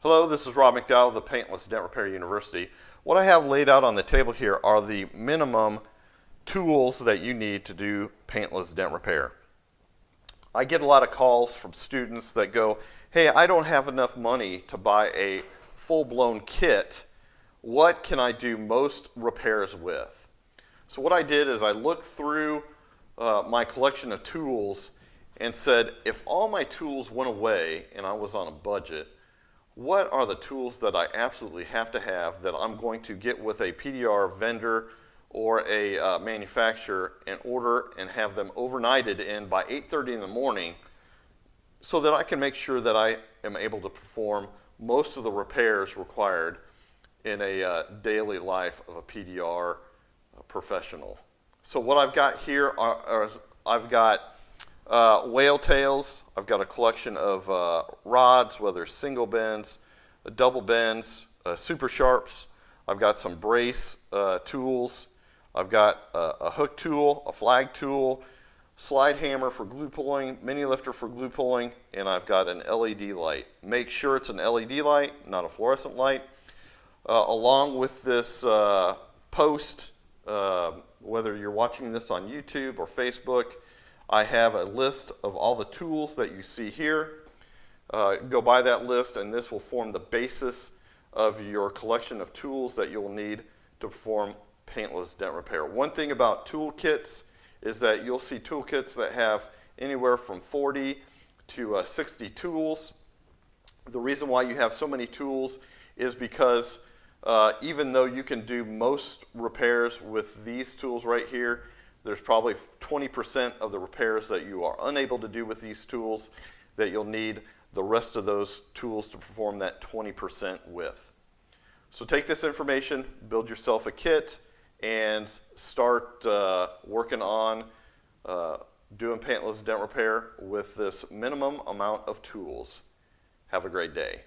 Hello, this is Rob McDowell of the Paintless Dent Repair University. What I have laid out on the table here are the minimum tools that you need to do paintless dent repair. I get a lot of calls from students that go, hey, I don't have enough money to buy a full-blown kit. What can I do most repairs with? So what I did is I looked through my collection of tools and said, if all my tools went away and I was on a budget, what are the tools that I absolutely have to have that I'm going to get with a PDR vendor or a manufacturer and order and have them overnighted in by 8:30 in the morning so that I can make sure that I am able to perform most of the repairs required in a daily life of a PDR professional. So what I've got here I've got whale tails. I've got a collection of rods, whether single bends, double bends, super sharps. I've got some brace tools. I've got a hook tool, a flag tool, slide hammer for glue pulling, mini lifter for glue pulling, and I've got an LED light. Make sure it's an LED light, not a fluorescent light. Along with this post, whether you're watching this on YouTube or Facebook, I have a list of all the tools that you see here. Go by that list and this will form the basis of your collection of tools that you'll need to perform paintless dent repair. One thing about tool kits is that you'll see tool kits that have anywhere from 40 to 60 tools. The reason why you have so many tools is because even though you can do most repairs with these tools right here, there's probably 20% of the repairs that you are unable to do with these tools that you'll need the rest of those tools to perform that 20% with. So take this information, build yourself a kit, and start working on doing paintless dent repair with this minimum amount of tools. Have a great day.